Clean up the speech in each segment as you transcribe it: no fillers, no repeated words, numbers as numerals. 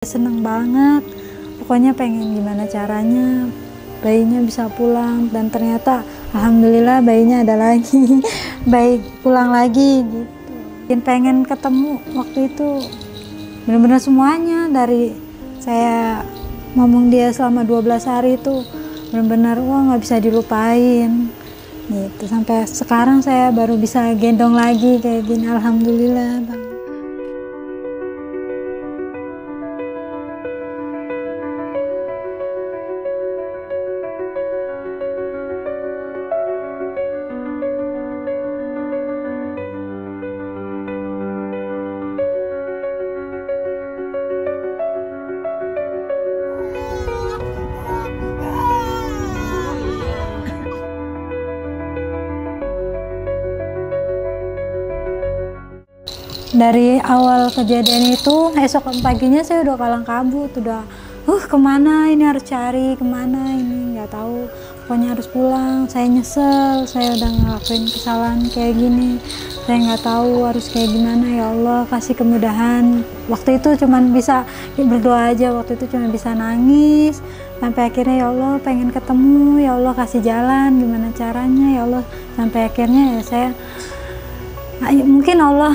Seneng banget, pokoknya pengen gimana caranya bayinya bisa pulang, dan ternyata alhamdulillah bayinya ada lagi. Baik pulang lagi gitu. Dan pengen ketemu waktu itu benar-benar semuanya, dari saya ngomong dia selama 12 hari itu benar-benar nggak bisa dilupain gitu. Sampai sekarang saya baru bisa gendong lagi kayak gini, alhamdulillah Bang. Dari awal kejadian itu, esok paginya saya udah kalang kabut, udah kemana ini, harus cari kemana ini, nggak tahu, pokoknya harus pulang. Saya nyesel, saya udah ngelakuin kesalahan kayak gini, saya nggak tahu harus kayak gimana. Ya Allah kasih kemudahan. Waktu itu cuman bisa berdoa aja, waktu itu cuma bisa nangis, sampai akhirnya ya Allah pengen ketemu, ya Allah kasih jalan gimana caranya, ya Allah. Sampai akhirnya ya saya, mungkin Allah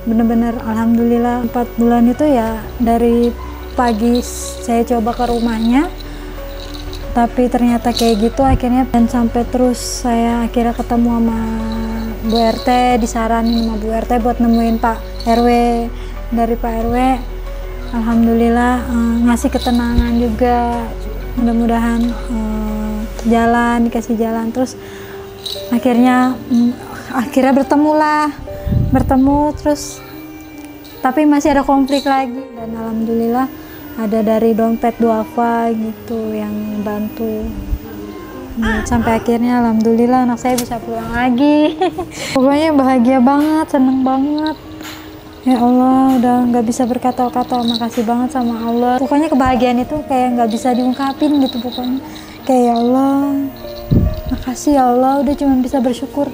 bener-bener alhamdulillah 4 bulan itu ya, dari pagi saya coba ke rumahnya tapi ternyata kayak gitu akhirnya, dan sampai terus saya akhirnya ketemu sama Bu RT, disaranin sama Bu RT buat nemuin Pak RW. Dari Pak RW alhamdulillah ngasih ketenangan juga, mudah-mudahan dikasih jalan. Terus akhirnya bertemu terus, tapi masih ada konflik lagi, dan alhamdulillah ada dari dompet duafa gitu yang bantu. Sampai akhirnya alhamdulillah anak saya bisa pulang lagi. Pokoknya bahagia banget, seneng banget. Ya Allah, udah nggak bisa berkata-kata, makasih banget sama Allah. Pokoknya kebahagiaan itu kayak nggak bisa diungkapin gitu, pokoknya kayak ya Allah, makasih ya Allah, udah cuma bisa bersyukur.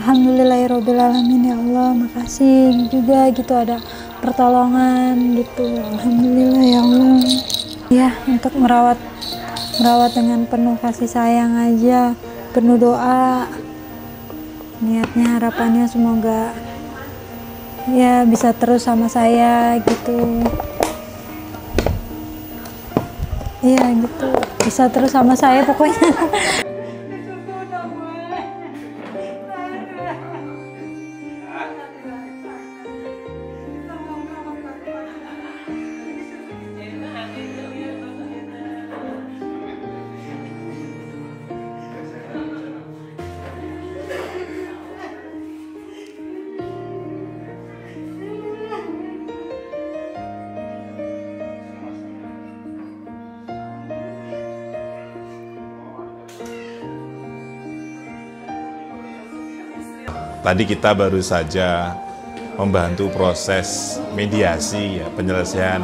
Alhamdulillahirobbilalamin, ya Allah makasih juga gitu ada pertolongan gitu, alhamdulillah ya Allah. Ya, untuk merawat dengan penuh kasih sayang aja, penuh doa, niatnya harapannya semoga ya bisa terus sama saya gitu. Iya gitu, bisa terus sama saya pokoknya. Tadi kita baru saja membantu proses mediasi ya, penyelesaian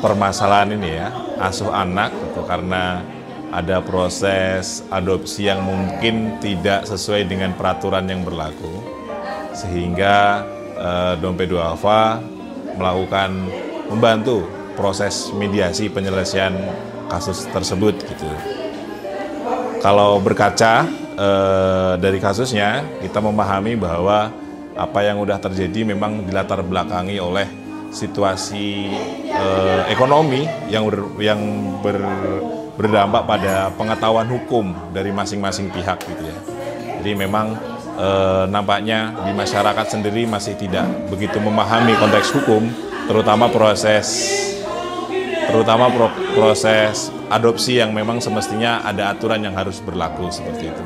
permasalahan ini ya, asuh anak gitu, karena ada proses adopsi yang mungkin tidak sesuai dengan peraturan yang berlaku, sehingga Dompet Duafa melakukan membantu proses mediasi penyelesaian kasus tersebut gitu. Kalau berkaca dari kasusnya, kita memahami bahwa apa yang sudah terjadi memang dilatar belakangi oleh situasi ekonomi yang berdampak pada pengetahuan hukum dari masing-masing pihak gitu ya. Jadi memang nampaknya di masyarakat sendiri masih tidak begitu memahami konteks hukum, terutama proses adopsi yang memang semestinya ada aturan yang harus berlaku seperti itu.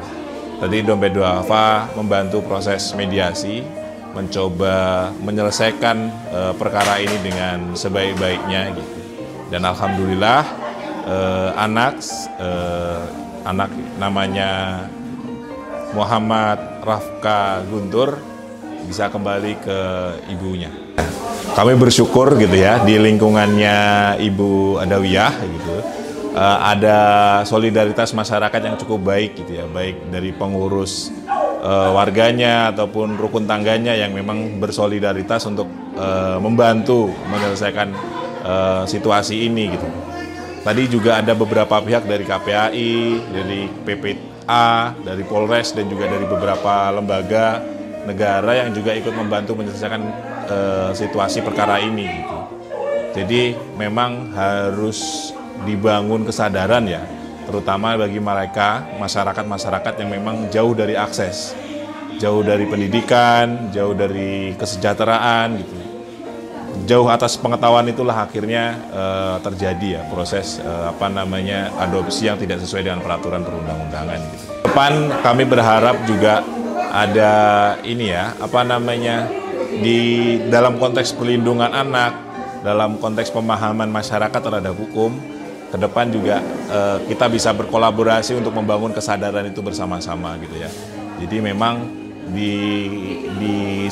Tadi Dompet Duafa membantu proses mediasi, mencoba menyelesaikan perkara ini dengan sebaik-baiknya gitu. Dan alhamdulillah anak namanya Muhammad Rafka Guntur bisa kembali ke ibunya. Kami bersyukur gitu ya, di lingkungannya Ibu Adawiyah gitu, ada solidaritas masyarakat yang cukup baik gitu ya, baik dari pengurus warganya ataupun rukun tangganya yang memang bersolidaritas untuk membantu menyelesaikan situasi ini gitu. Tadi juga ada beberapa pihak dari KPAI, dari PPA, dari Polres, dan juga dari beberapa lembaga negara yang juga ikut membantu menyelesaikan situasi perkara ini gitu. Jadi memang harus dibangun kesadaran ya, terutama bagi mereka, masyarakat yang memang jauh dari akses, jauh dari pendidikan, jauh dari kesejahteraan gitu. Jauh atas pengetahuan itulah akhirnya terjadi ya proses adopsi yang tidak sesuai dengan peraturan perundang-undangan gitu. Depan kami berharap juga ada ini ya, di dalam konteks perlindungan anak, dalam konteks pemahaman masyarakat terhadap hukum, ke depan juga kita bisa berkolaborasi untuk membangun kesadaran itu bersama-sama gitu ya. Jadi memang di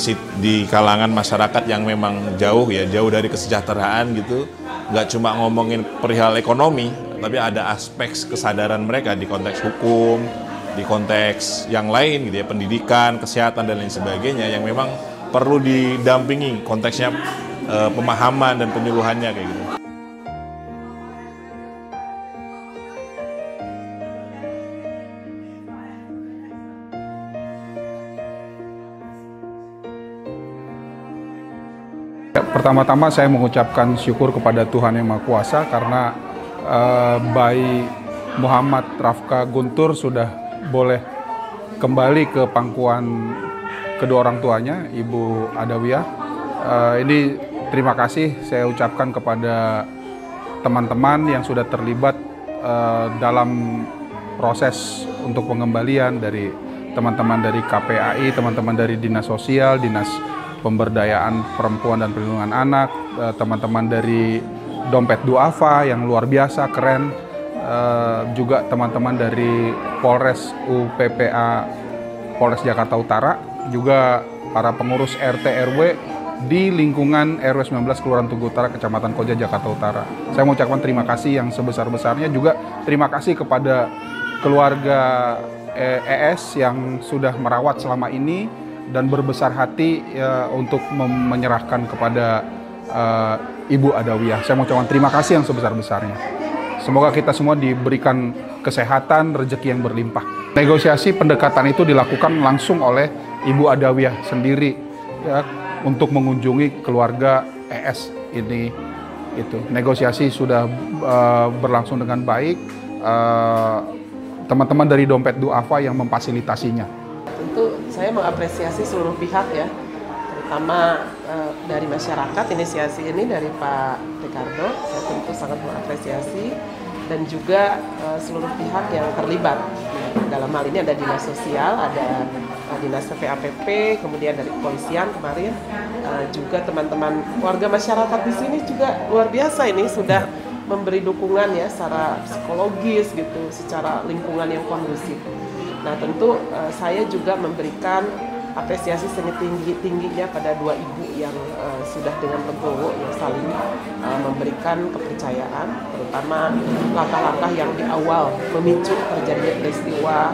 kalangan masyarakat yang memang jauh dari kesejahteraan gitu, nggak cuma ngomongin perihal ekonomi, tapi ada aspek kesadaran mereka di konteks hukum, di konteks yang lain gitu ya, pendidikan, kesehatan dan lain sebagainya yang memang perlu didampingi konteksnya, pemahaman dan penyuluhannya kayak gitu. Pertama-tama saya mengucapkan syukur kepada Tuhan Yang Maha Kuasa karena bayi Muhammad Rafka Guntur sudah boleh kembali ke pangkuan kedua orang tuanya, Ibu Adawiyah. Ini terima kasih saya ucapkan kepada teman-teman yang sudah terlibat dalam proses untuk pengembalian, dari teman-teman dari KPAI, teman-teman dari Dinas Sosial, Dinas Pemberdayaan Perempuan dan Perlindungan Anak, teman-teman dari Dompet Duafa yang luar biasa, keren, juga teman-teman dari Polres UPPA Polres Jakarta Utara, juga para pengurus RT RW di lingkungan RW 19 Kelurahan Tugu Utara, Kecamatan Koja, Jakarta Utara. Saya mengucapkan terima kasih yang sebesar-besarnya, juga terima kasih kepada keluarga ES yang sudah merawat selama ini dan berbesar hati untuk menyerahkan kepada Ibu Adawiyah. Saya mengucapkan terima kasih yang sebesar-besarnya. Semoga kita semua diberikan kesehatan, rezeki yang berlimpah. Negosiasi pendekatan itu dilakukan langsung oleh Ibu Adawiyah sendiri ya, untuk mengunjungi keluarga ES ini. Itu negosiasi sudah berlangsung dengan baik. Teman-teman dari Dompet Duafa yang memfasilitasinya. Tentu saya mengapresiasi seluruh pihak ya, terutama dari masyarakat. Inisiasi ini dari Pak Ricardo, saya tentu sangat mengapresiasi, dan juga seluruh pihak yang terlibat. Dalam hal ini ada Dinas Sosial, ada Dinas PPAPP, kemudian dari kepolisian kemarin, juga teman-teman warga masyarakat di sini juga luar biasa, ini sudah memberi dukungan ya secara psikologis gitu, secara lingkungan yang kondusif. Nah tentu saya juga memberikan apresiasi setinggi-tingginya pada dua ibu yang sudah dengan legowo yang saling memberikan kepercayaan, terutama langkah-langkah yang di awal memicu terjadinya peristiwa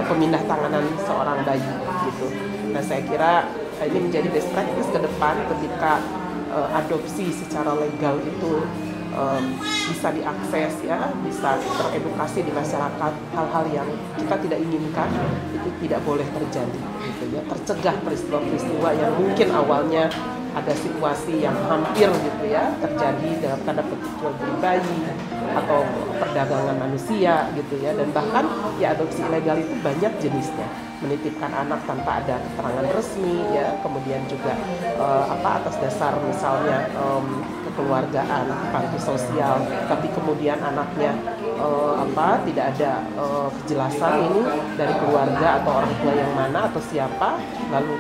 pemindah tanganan seorang bayi gitu. Nah saya kira ini menjadi best practice ke depan ketika adopsi secara legal itu bisa diakses ya, bisa teredukasi di masyarakat. Hal-hal yang kita tidak inginkan itu tidak boleh terjadi gitu ya, tercegah peristiwa-peristiwa yang mungkin awalnya ada situasi yang hampir gitu ya terjadi dalam tanda petik jual beli bayi atau perdagangan manusia gitu ya, dan bahkan ya adopsi ilegal itu banyak jenisnya, menitipkan anak tanpa ada keterangan resmi ya, kemudian juga atas dasar misalnya kekeluargaan, panti sosial, tapi kemudian anaknya tidak ada kejelasan ini dari keluarga atau orang tua yang mana atau siapa, lalu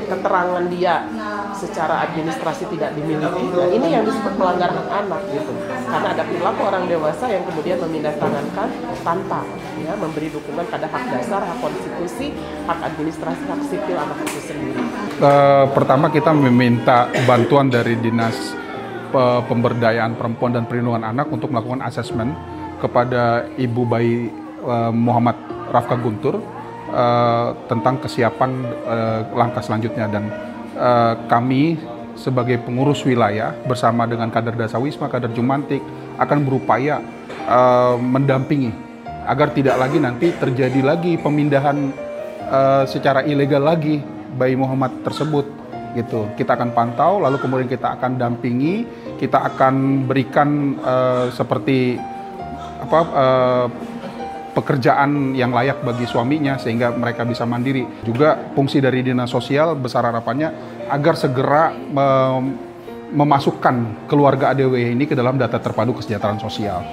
keterangan dia secara administrasi tidak dimiliki. Nah, ini yang disebut pelanggaran hak anak gitu. Karena ada perilaku orang dewasa yang kemudian memindahtangankan tanpa ya memberi dukungan pada hak dasar, hak konstitusi, hak administrasi, hak sipil anak itu sendiri. Pertama kita meminta bantuan dari Dinas Pemberdayaan Perempuan dan Perlindungan Anak untuk melakukan asesmen kepada ibu bayi Muhammad Rafka Guntur tentang kesiapan langkah selanjutnya, dan kami sebagai pengurus wilayah bersama dengan kader Dasawisma, kader Jumantik akan berupaya mendampingi agar tidak lagi nanti terjadi lagi pemindahan secara ilegal lagi bayi Muhammad tersebut gitu. Kita akan pantau, lalu kemudian kita akan dampingi, kita akan berikan seperti pekerjaan yang layak bagi suaminya sehingga mereka bisa mandiri. Juga fungsi dari dinas sosial besar harapannya agar segera memasukkan keluarga ADW ini ke dalam data terpadu kesejahteraan sosial.